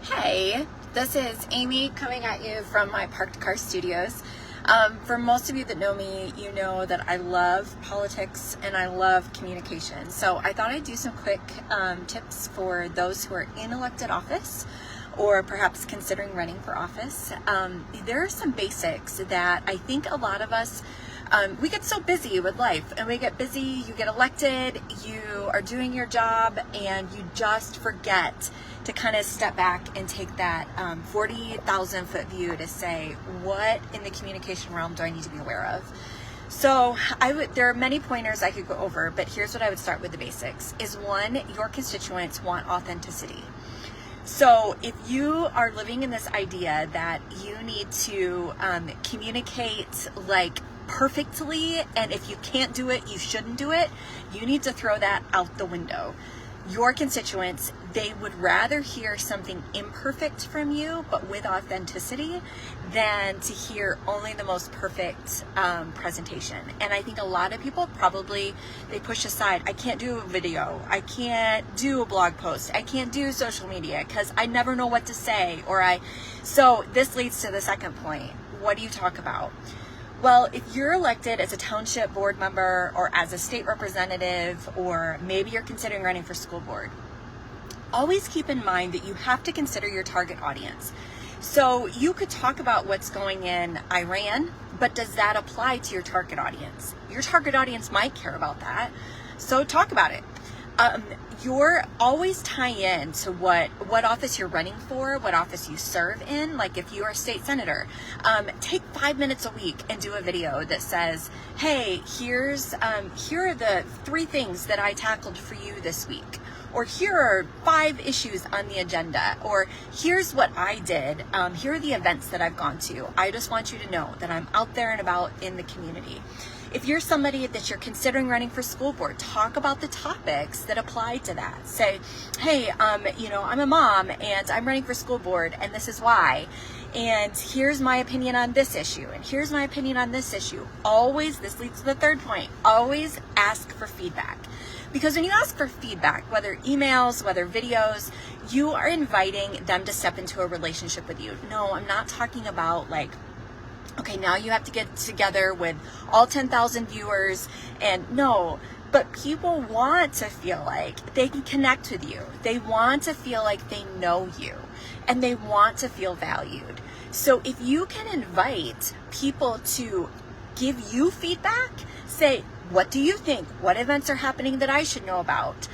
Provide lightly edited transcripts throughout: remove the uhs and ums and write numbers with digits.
Hey, this is Amy coming at you from my parked car studios. For most of you that know me, you know that I love politics and I love communication. So I thought I'd do some quick tips for those who are in elected office or perhaps considering running for office. There are some basics that I think a lot of us we get so busy with life, and we get busy, you get elected, you are doing your job, and you just forget to kind of step back and take that 40,000 foot view to say, what in the communication realm do I need to be aware of? So there are many pointers I could go over, but here's what I would start with. The basics is: one, your constituents want authenticity. So if you are living in this idea that you need to communicate like perfectly, and if you can't do it, you shouldn't do it, you need to throw that out the window. Your constituents, they would rather hear something imperfect from you, but with authenticity, than to hear only the most perfect presentation. And I think a lot of people probably, they push aside, I can't do a video, I can't do a blog post, I can't do social media because I never know what to say, so this leads to the second point. What do you talk about? Well, if you're elected as a township board member or as a state representative, or maybe you're considering running for school board, always keep in mind that you have to consider your target audience. So you could talk about what's going in Iran, but does that apply to your target audience? Your target audience might care about that, so talk about it. You're always tie in to what office you're running for, what office you serve in. Like if you are a state senator, take 5 minutes a week and do a video that says, hey, here are the 3 things that I tackled for you this week. Or here are 5 issues on the agenda, or here's what I did. Here are the events that I've gone to. I just want you to know that I'm out there and about in the community. If you're somebody that you're considering running for school board, talk about the topics that apply to that. Say, hey, I'm a mom and I'm running for school board, and this is why. And here's my opinion on this issue, and here's my opinion on this issue. Always, this leads to the third point, always ask for feedback. Because when you ask for feedback, whether emails, whether videos, you are inviting them to step into a relationship with you. No, I'm not talking about like, okay, now you have to get together with all 10,000 viewers, and no, but people want to feel like they can connect with you. They want to feel like they know you, and they want to feel valued. So if you can invite people to give you feedback, say, what do you think? What events are happening that I should know about?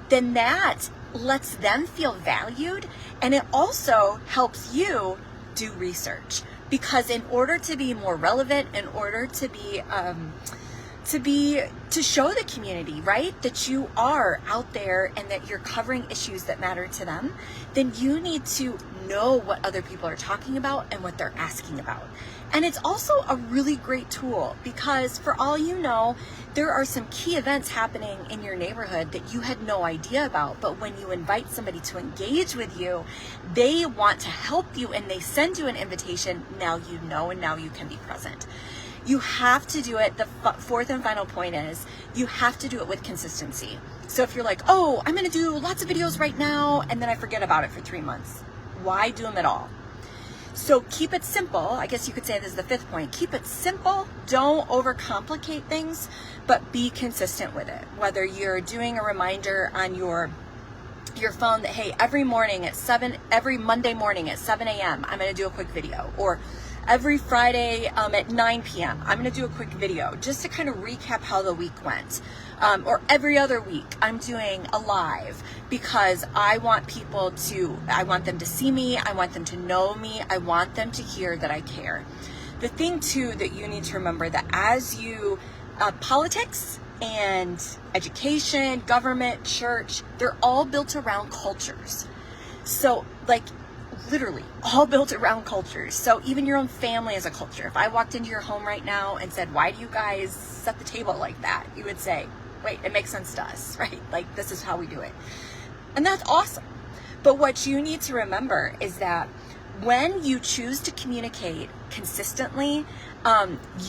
Then that lets them feel valued, and it also helps you do research. Because in order to be more relevant, in order to show the community, right, that you are out there and that you're covering issues that matter to them, then you need to know what other people are talking about and what they're asking about. And it's also a really great tool because, for all you know, there are some key events happening in your neighborhood that you had no idea about. But when you invite somebody to engage with you, they want to help you and they send you an invitation. Now you know, and now you can be present. You have to do it. The fourth and final point is you have to do it with consistency. So if you're like, oh, I'm going to do lots of videos right now, and then I forget about it for 3 months, why do them at all? So keep it simple. I guess you could say this is the 5th point. Keep it simple. Don't overcomplicate things, but be consistent with it. Whether you're doing a reminder on your phone that, hey, every Monday morning at 7 a.m., I'm going to do a quick video, or every Friday at 9 p.m., I'm going to do a quick video just to kind of recap how the week went. Or every other week, I'm doing a live because I want them to see me, I want them to know me, I want them to hear that I care. The thing too that you need to remember, that as you, politics and education, government, church, they're all built around cultures. So like, literally all built around cultures. So even your own family is a culture. If I walked into your home right now and said, why do you guys set the table like that? You would say, wait, it makes sense to us, right? Like, this is how we do it. And that's awesome. But what you need to remember is that when you choose to communicate consistently,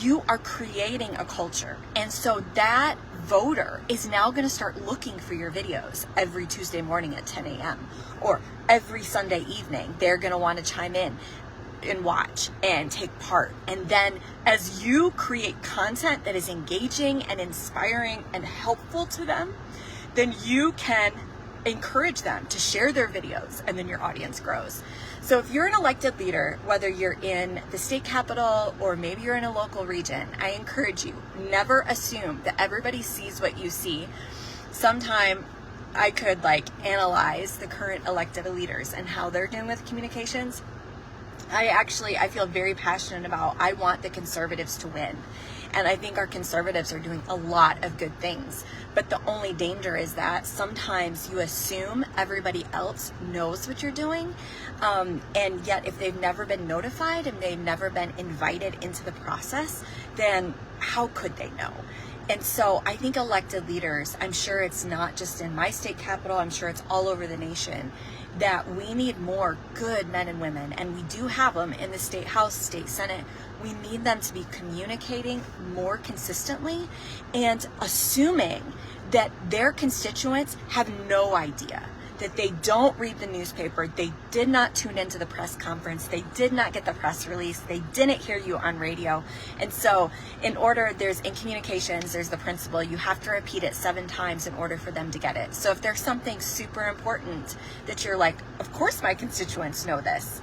you are creating a culture. And so that voter is now going to start looking for your videos every Tuesday morning at 10 a.m. or every Sunday evening. They're going to want to chime in and watch and take part. And then as you create content that is engaging and inspiring and helpful to them, then you can encourage them to share their videos, and then your audience grows. So if you're an elected leader, whether you're in the state capitol or maybe you're in a local region, I encourage you, never assume that everybody sees what you see. Sometime I could analyze the current elected leaders and how they're doing with communications. I feel very passionate about, I want the conservatives to win. And I think our conservatives are doing a lot of good things. But the only danger is that sometimes you assume everybody else knows what you're doing. And yet if they've never been notified and they've never been invited into the process, then how could they know? And so I think elected leaders, I'm sure it's not just in my state capitol, I'm sure it's all over the nation, that we need more good men and women, and we do have them in the state house, state senate. We need them to be communicating more consistently and assuming that their constituents have no idea, that they don't read the newspaper, they did not tune into the press conference, they did not get the press release, they didn't hear you on radio. And so in communications, there's the principle, you have to repeat it 7 times in order for them to get it. So if there's something super important that you're like, of course my constituents know this,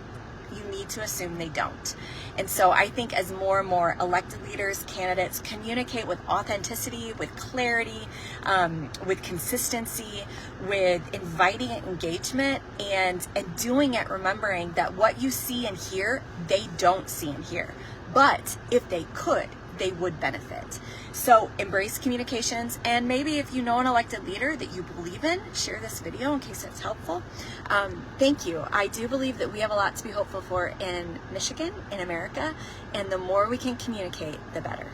you need to assume they don't. And so I think as more and more elected leaders, candidates communicate with authenticity, with clarity, with consistency, with inviting engagement, and doing it remembering that what you see and hear, they don't see and hear. But if they could, they would benefit. So embrace communications, and maybe if you know an elected leader that you believe in, share this video in case it's helpful. Thank you. I do believe that we have a lot to be hopeful for in Michigan, in America, and the more we can communicate, the better.